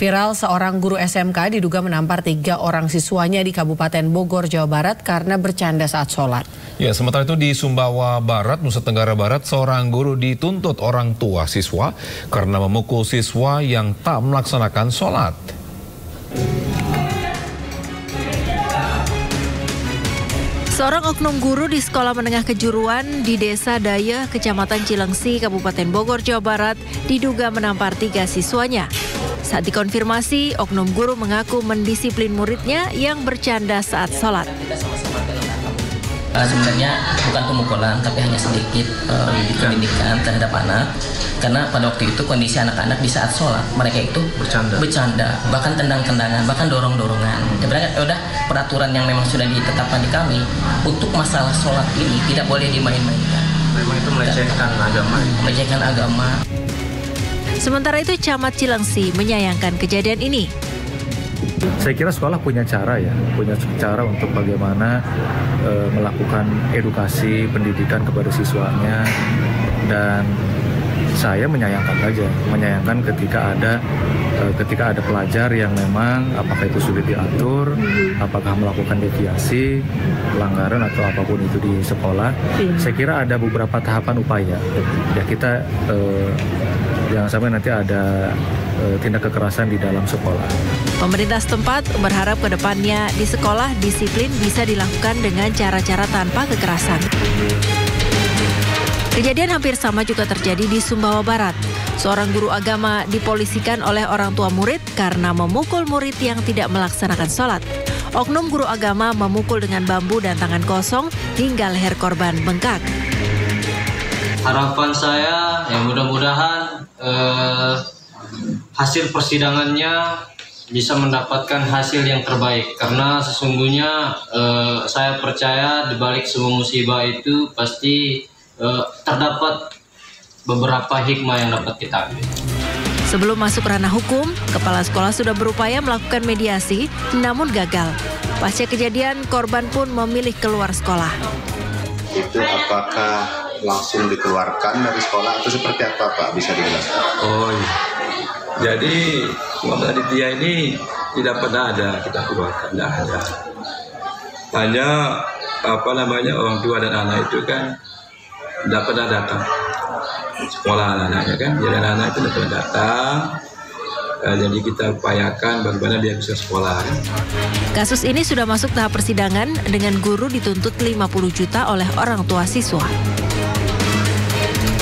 Viral, seorang guru SMK diduga menampar 3 orang siswanya di Kabupaten Bogor, Jawa Barat karena bercanda saat sholat. Ya, sementara itu di Sumbawa Barat, Nusa Tenggara Barat, seorang guru dituntut orang tua siswa karena memukul siswa yang tak melaksanakan sholat. Seorang oknum guru di sekolah menengah kejuruan di Desa Dayeh, Kecamatan Cilengsi, Kabupaten Bogor, Jawa Barat, diduga menampar 3 siswanya. Saat dikonfirmasi, oknum guru mengaku mendisiplin muridnya yang bercanda saat sholat. Sebenarnya bukan pemukulan, tapi hanya sedikit pendidikan terhadap anak. Karena pada waktu itu kondisi anak-anak di saat sholat, mereka itu bercanda, bahkan tendang-tendangan, bahkan dorong-dorongan. Sebenarnya udah peraturan yang memang sudah ditetapkan di kami, untuk masalah sholat ini tidak boleh dimain-mainkan. Memang itu melecehkan agama. Melecehkan agama. Sementara itu, Camat Cilengsi menyayangkan kejadian ini. Saya kira sekolah punya cara untuk bagaimana melakukan edukasi pendidikan kepada siswanya, dan saya menyayangkan ketika ada pelajar yang memang apakah itu sulit diatur, apakah melakukan deviasi, pelanggaran atau apapun itu di sekolah. Saya kira ada beberapa tahapan upaya. Ya kita jangan sampai nanti ada tindak kekerasan di dalam sekolah. Pemerintah setempat berharap ke depannya di sekolah disiplin bisa dilakukan dengan cara-cara tanpa kekerasan. Kejadian hampir sama juga terjadi di Sumbawa Barat. Seorang guru agama dipolisikan oleh orang tua murid karena memukul murid yang tidak melaksanakan sholat. Oknum guru agama memukul dengan bambu dan tangan kosong hingga leher korban bengkak. Harapan saya ya mudah-mudahan hasil persidangannya bisa mendapatkan hasil yang terbaik, karena sesungguhnya saya percaya di balik semua musibah itu pasti terdapat beberapa hikmah yang dapat kita ambil. Sebelum masuk ranah hukum, kepala sekolah sudah berupaya melakukan mediasi, namun gagal. Pasca kejadian, korban pun memilih keluar sekolah. Itu apakah langsung dikeluarkan dari sekolah atau seperti apa, Pak? Bisa dijelaskan? Oh iya. Jadi Muhammad Aditya ini tidak pernah ada kita keluarkan, tidak ada. Hanya orang tua dan anak itu kan tidak pernah datang sekolah anak-anaknya kan. Jadi anak-anak itu tidak pernah datang. Jadi kita upayakan bagaimana dia bisa sekolah. Kasus ini sudah masuk tahap persidangan dengan guru dituntut 50 juta oleh orang tua siswa.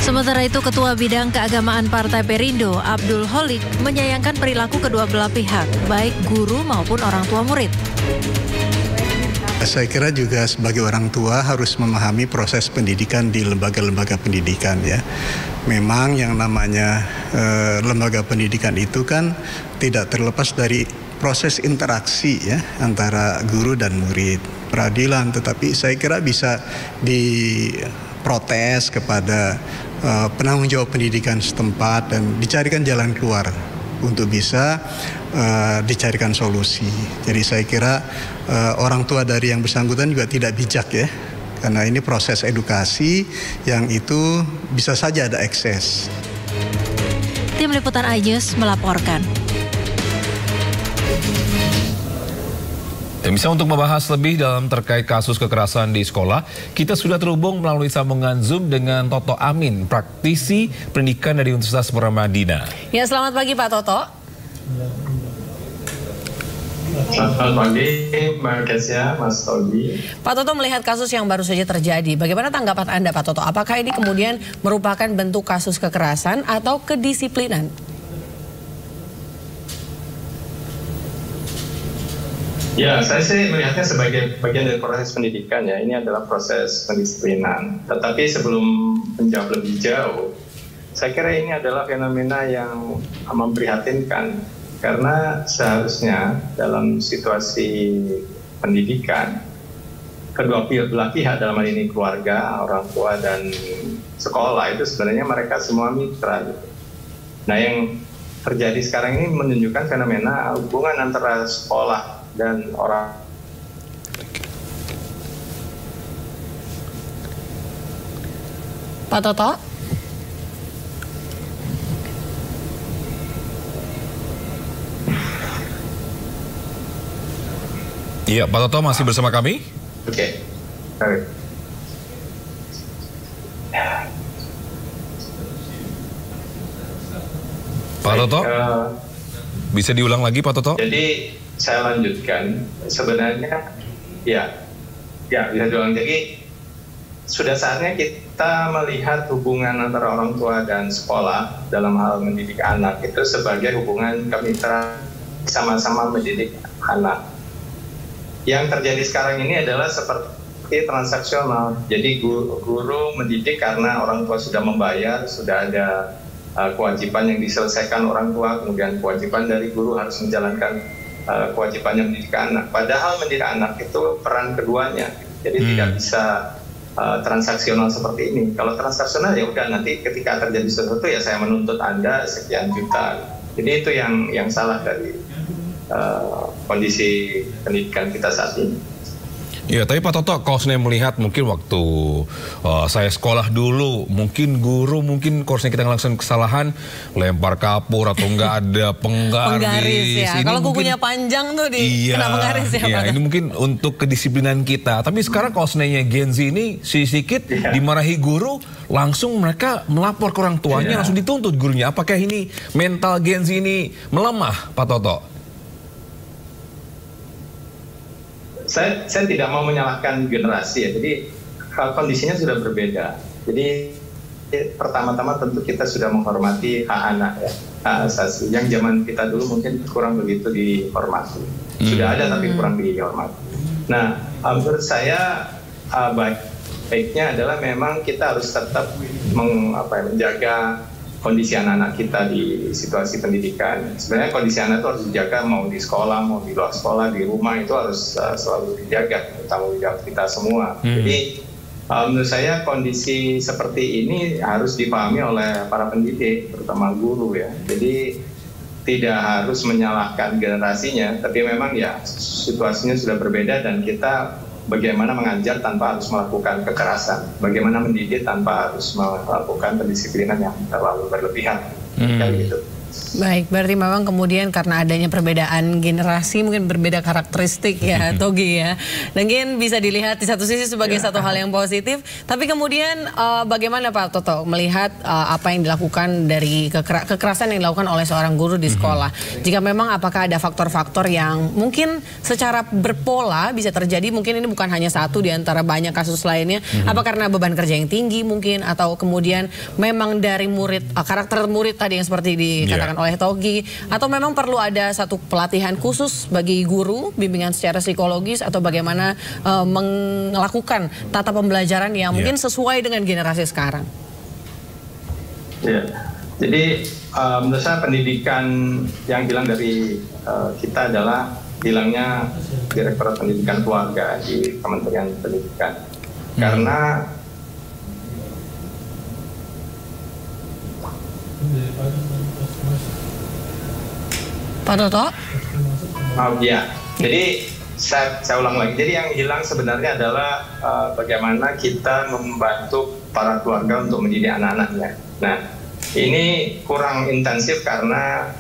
Sementara itu, Ketua Bidang Keagamaan Partai Perindo, Abdul Holik, menyayangkan perilaku kedua belah pihak, baik guru maupun orang tua murid. Saya kira juga sebagai orang tua harus memahami proses pendidikan di lembaga-lembaga pendidikan ya. Memang yang namanya lembaga pendidikan itu kan tidak terlepas dari proses interaksi ya antara guru dan murid, peradilan, tetapi saya kira bisa diprotes kepada penanggung jawab pendidikan setempat dan dicarikan jalan keluar untuk bisa dicarikan solusi. Jadi saya kira orang tua dari yang bersangkutan juga tidak bijak ya, karena ini proses edukasi yang itu bisa saja ada ekses. Tim Liputan iNews melaporkan. Dan bisa untuk membahas lebih dalam terkait kasus kekerasan di sekolah, kita sudah terhubung melalui sambungan Zoom dengan Toto Amin, praktisi pendidikan dari Universitas Muhammadiyah. Ya, selamat pagi Pak Toto. Selamat pagi, Mbak Kesia, Mas Todi. Pak Toto, melihat kasus yang baru saja terjadi, bagaimana tanggapan Anda Pak Toto? Apakah ini kemudian merupakan bentuk kasus kekerasan atau kedisiplinan? Ya, saya sih melihatnya sebagai bagian dari proses pendidikan ya. Ini adalah proses pendisiplinan. Tetapi sebelum menjawab lebih jauh, saya kira ini adalah fenomena yang memprihatinkan. Karena seharusnya dalam situasi pendidikan, kedua belah pihak dalam hal ini keluarga, orang tua, dan sekolah itu sebenarnya mereka semua mitra. Nah, yang terjadi sekarang ini menunjukkan fenomena hubungan antara sekolah dan orang. Pak Toto? Iya, Pak Toto masih bersama kami? Oke. Baik. Pak Toto, bisa diulang lagi Pak Toto? Jadi saya lanjutkan, sebenarnya ya bisa diulang. Jadi sudah saatnya kita melihat hubungan antara orang tua dan sekolah dalam hal mendidik anak itu sebagai hubungan kemitraan sama-sama mendidik anak. Yang terjadi sekarang ini adalah seperti transaksional. Jadi guru mendidik karena orang tua sudah membayar, sudah ada kewajiban yang diselesaikan orang tua, kemudian kewajiban dari guru harus menjalankan kewajibannya mendidik anak. Padahal mendidik anak itu peran keduanya, jadi tidak bisa transaksional seperti ini. Kalau transaksional ya udah, nanti ketika terjadi sesuatu ya saya menuntut Anda sekian juta. Jadi itu yang salah dari kondisi pendidikan kita saat ini. Ya, tapi Pak Toto, kalau saya melihat mungkin waktu saya sekolah dulu, mungkin guru, mungkin kalau kita ngelakuin kesalahan, lempar kapur atau enggak ada penggaris. Ya. Kalau kukunya panjang tuh kena penggaris ya. Iya, ini mungkin untuk kedisiplinan kita. Tapi sekarang kalau sebenarnya Gen Z ini sedikit dimarahi guru, langsung mereka melapor ke orang tuanya, langsung dituntut gurunya. Apakah ini mental Gen Z ini melemah, Pak Toto? Saya tidak mau menyalahkan generasi ya, jadi kondisinya sudah berbeda. Jadi pertama-tama tentu kita sudah menghormati hak anak ya, hak asasi. Yang zaman kita dulu mungkin kurang begitu dihormati. Sudah ada tapi kurang dihormati. Nah, menurut saya baiknya adalah memang kita harus tetap menjaga kondisi anak-anak kita di situasi pendidikan. Sebenarnya kondisi anak itu harus dijaga, mau di sekolah, mau di luar sekolah, di rumah, itu harus selalu dijaga, tanggung jawab kita semua. Jadi menurut saya kondisi seperti ini harus dipahami oleh para pendidik, terutama guru ya. Jadi tidak harus menyalahkan generasinya, tapi memang ya situasinya sudah berbeda dan kita bagaimana mengajar tanpa harus melakukan kekerasan, bagaimana mendidik tanpa harus melakukan pendisiplinan yang terlalu berlebihan, kayak gitu. Baik, berarti memang kemudian karena adanya perbedaan generasi, mungkin berbeda karakteristik ya, Togi ya. Mungkin bisa dilihat di satu sisi sebagai satu hal yang positif, tapi kemudian bagaimana Pak Toto melihat apa yang dilakukan dari kekerasan yang dilakukan oleh seorang guru di sekolah? Jika memang apakah ada faktor-faktor yang mungkin secara berpola bisa terjadi, mungkin ini bukan hanya satu di antara banyak kasus lainnya, apa karena beban kerja yang tinggi mungkin, atau kemudian memang dari murid, karakter murid tadi yang seperti dikatakan oleh Togi, atau memang perlu ada satu pelatihan khusus bagi guru, bimbingan secara psikologis, atau bagaimana melakukan tata pembelajaran yang mungkin sesuai dengan generasi sekarang? Ya, jadi menurut saya pendidikan yang hilang dari kita adalah hilangnya Direktorat Pendidikan Keluarga di Kementerian Pendidikan. Karena Pak Toto? Ya, jadi saya ulang lagi. Jadi yang hilang sebenarnya adalah bagaimana kita membantu para keluarga untuk mendidik anak-anaknya. Nah, ini kurang intensif karena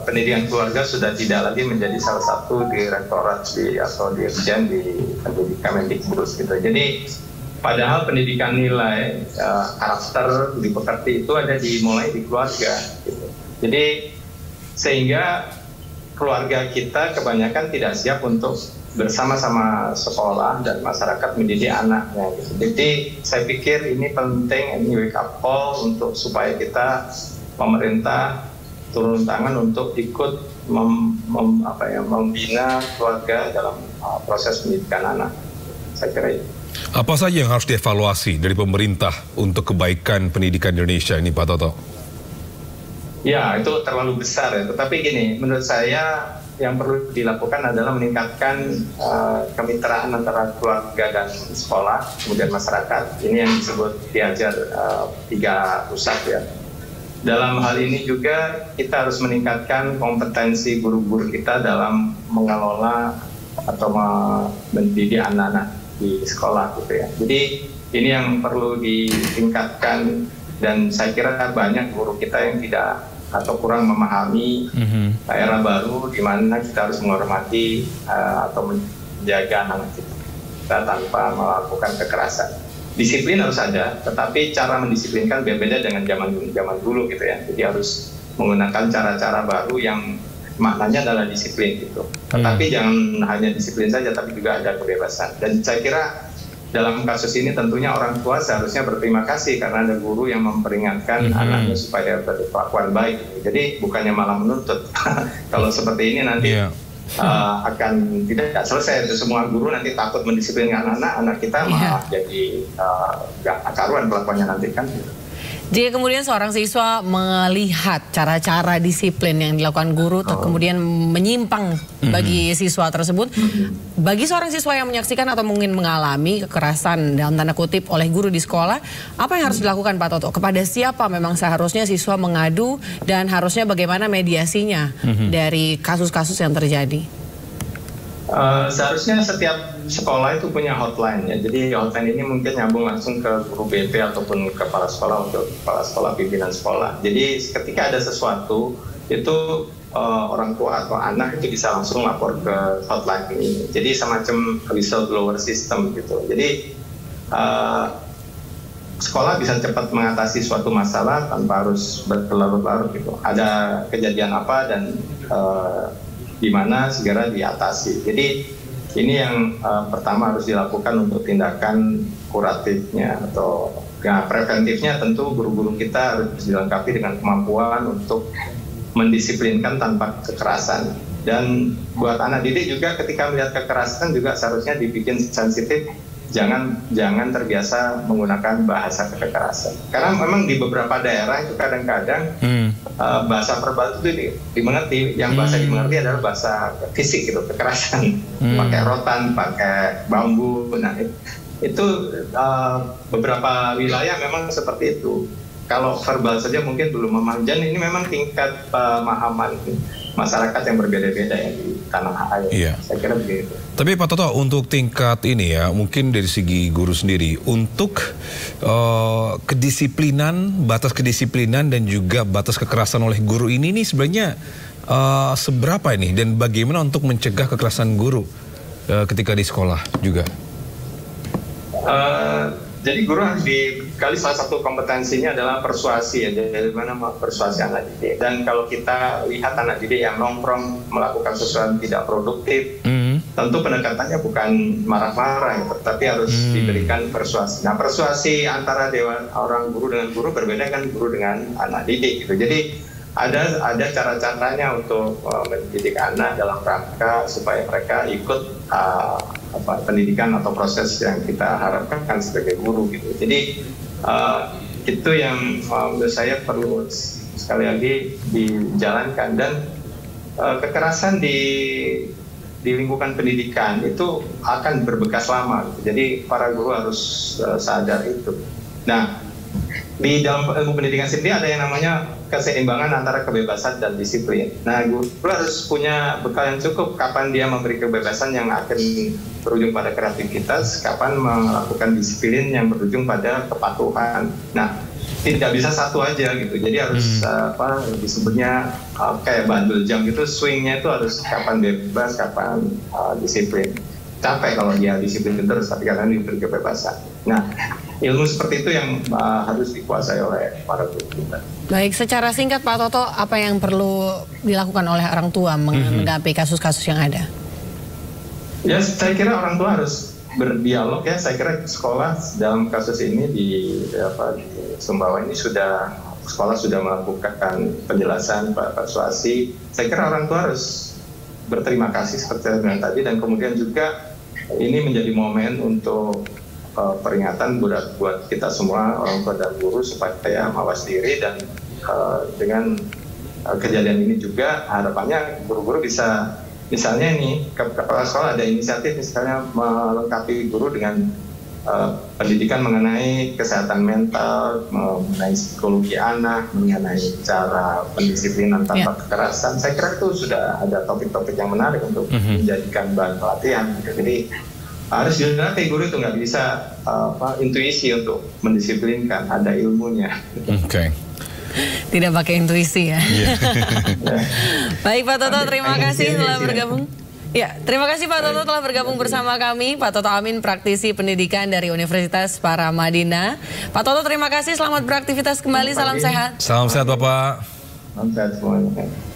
pendidikan keluarga sudah tidak lagi menjadi salah satu direktorat atau dirjen di Kemendikbud gitu. Jadi padahal pendidikan nilai karakter dipekerti itu ada dimulai di keluarga gitu. Jadi sehingga keluarga kita kebanyakan tidak siap untuk bersama-sama sekolah dan masyarakat mendidik anaknya gitu. Jadi saya pikir ini penting, ini wake up call untuk supaya kita pemerintah turun tangan untuk ikut membina keluarga dalam proses pendidikan anak. Saya kira itu. Apa saja yang harus dievaluasi dari pemerintah untuk kebaikan pendidikan Indonesia ini, Pak Toto? Ya, itu terlalu besar ya. Tetapi gini, menurut saya yang perlu dilakukan adalah meningkatkan kemitraan antara keluarga dan sekolah, kemudian masyarakat. Ini yang disebut diajar 3 pusat ya. Dalam hal ini juga kita harus meningkatkan kompetensi guru-guru kita dalam mengelola atau mendidik anak-anak di sekolah gitu ya. Jadi ini yang perlu ditingkatkan, dan saya kira banyak guru kita yang tidak atau kurang memahami era baru di mana kita harus menghormati atau menjaga anak kita tanpa melakukan kekerasan. Disiplin harus ada, tetapi cara mendisiplinkan berbeda dengan zaman dulu gitu ya. Jadi harus menggunakan cara-cara baru yang maknanya adalah disiplin gitu. Tetapi jangan hanya disiplin saja, tapi juga ada kebebasan. Dan saya kira dalam kasus ini tentunya orang tua seharusnya berterima kasih karena ada guru yang memperingatkan anaknya supaya berkelakuan baik. Jadi bukannya malah menuntut. Kalau seperti ini nanti akan tidak selesai. Semua guru nanti takut mendisiplinkan anak kita malah jadi gak karuan kelakuannya nanti kan. Jika kemudian seorang siswa melihat cara-cara disiplin yang dilakukan guru, kemudian menyimpang bagi siswa tersebut, bagi seorang siswa yang menyaksikan atau mungkin mengalami kekerasan dalam tanda kutip oleh guru di sekolah, apa yang harus dilakukan Pak Toto? Kepada siapa memang seharusnya siswa mengadu dan harusnya bagaimana mediasinya dari kasus-kasus yang terjadi? Seharusnya setiap sekolah itu punya hotline ya. Jadi hotline ini mungkin nyambung langsung ke guru BP ataupun kepala sekolah untuk kepala sekolah, pimpinan sekolah. Jadi ketika ada sesuatu itu orang tua atau anak itu bisa langsung lapor ke hotline ini. Jadi semacam whistleblower system gitu. Jadi sekolah bisa cepat mengatasi suatu masalah tanpa harus berlarut-larut gitu. Ada kejadian apa dan di mana segera diatasi. Jadi ini yang pertama harus dilakukan untuk tindakan kuratifnya atau preventifnya. Tentu guru-guru kita harus dilengkapi dengan kemampuan untuk mendisiplinkan tanpa kekerasan. Dan buat anak didik juga ketika melihat kekerasan juga seharusnya dibikin sensitif. Jangan terbiasa menggunakan bahasa kekerasan. Karena memang di beberapa daerah itu kadang-kadang bahasa verbal itu dimengerti. Yang bahasa dimengerti adalah bahasa fisik gitu, kekerasan. Pakai rotan, pakai bambu. Nah itu beberapa wilayah memang seperti itu. Kalau verbal saja mungkin belum memahami. Dan ini memang tingkat pemahaman masyarakat yang berbeda-beda ya di tanah air. Iya. Saya kira begitu. Tapi Pak Toto, untuk tingkat ini ya, mungkin dari segi guru sendiri, untuk kedisiplinan, batas kedisiplinan dan juga batas kekerasan oleh guru ini sebenarnya seberapa ini? Dan bagaimana untuk mencegah kekerasan guru ketika di sekolah juga? Jadi guru harus dikali salah satu kompetensinya adalah persuasi ya, dari mana persuasi anak didik. Dan kalau kita lihat anak didik yang nongkrong melakukan sesuatu yang tidak produktif, tentu pendekatannya bukan marah-marah, tetapi harus diberikan persuasi. Nah persuasi antara orang guru dengan guru berbeda kan guru dengan anak didik gitu. Jadi ada cara-caranya untuk mendidik anak dalam rangka supaya mereka ikut pendidikan atau proses yang kita harapkan sebagai guru gitu. Jadi itu yang menurut saya perlu sekali lagi dijalankan. Dan kekerasan di lingkungan pendidikan itu akan berbekas lama gitu. Jadi para guru harus sadar itu. Nah di dalam ilmu pendidikan sendiri ada yang namanya keseimbangan antara kebebasan dan disiplin. Nah, guru harus punya bekal yang cukup kapan dia memberi kebebasan yang akan berujung pada kreativitas, kapan melakukan disiplin yang berujung pada kepatuhan. Nah, tidak bisa satu aja gitu. Jadi harus disebutnya kayak bandul jam gitu, swingnya itu harus kapan bebas, kapan disiplin. Capek kalau dia disiplin terus, tapi kadang diberi kebebasan. Nah, ilmu seperti itu yang harus dikuasai oleh para guru kita. Baik, secara singkat Pak Toto, apa yang perlu dilakukan oleh orang tua menghadapi kasus-kasus yang ada? Ya, saya kira orang tua harus berdialog ya. Saya kira sekolah dalam kasus ini di Sumbawa ini sekolah sudah melakukan penjelasan, persuasi. Saya kira orang tua harus berterima kasih seperti yang tadi, dan kemudian juga ini menjadi momen untuk peringatan buat kita semua, orang tua dan guru, supaya mawas diri. Dan dengan kejadian ini juga harapannya guru-guru bisa, misalnya nih kepala sekolah ada inisiatif misalnya melengkapi guru dengan pendidikan mengenai kesehatan mental, mengenai psikologi anak, mengenai cara pendisiplinan tanpa kekerasan. Saya kira itu sudah ada topik-topik yang menarik untuk menjadikan bahan pelatihan. Jadi harus dilatih, guru itu nggak bisa intuisi untuk mendisiplinkan, ada ilmunya. Oke. Tidak pakai intuisi ya. Baik Pak Toto, terima kasih telah bergabung. Ya, terima kasih Pak Toto telah bergabung bersama kami. Pak Toto Amin, praktisi pendidikan dari Universitas Paramadina. Pak Toto, terima kasih. Selamat beraktivitas kembali. Salam sehat. Salam sehat Bapak. Salam sehat semuanya.